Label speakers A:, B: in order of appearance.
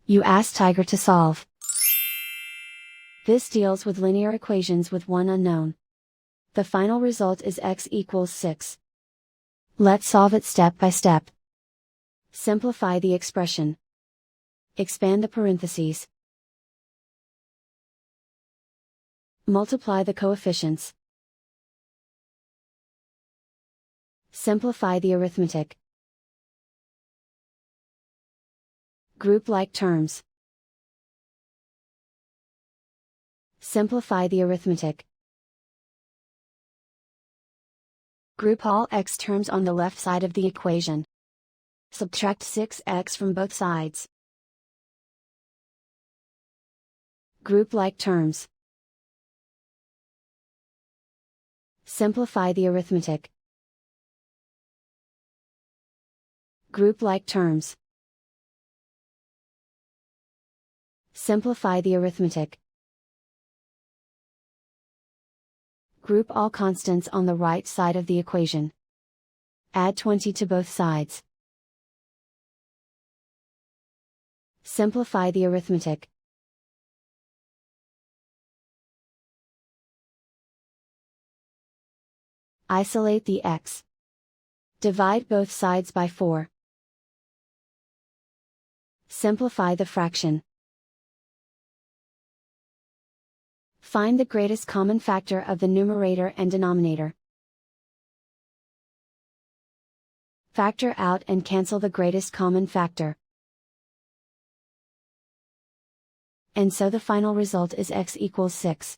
A: You ask Tiger to solve. This deals with linear equations with one unknown. The final result is x equals 6. Let's solve it step by step. Simplify the expression. Expand the parentheses. Multiply the coefficients. Simplify the arithmetic. Group like terms. Simplify the arithmetic. Group all x terms on the left side of the equation. Subtract 6x from both sides. Group like terms. Simplify the arithmetic. Group like terms. Simplify the arithmetic. Group all constants on the right side of the equation. Add 20 to both sides. Simplify the arithmetic. Isolate the x. Divide both sides by 4. Simplify the fraction. Find the greatest common factor of the numerator and denominator. Factor out and cancel the greatest common factor. And so the final result is x equals 6.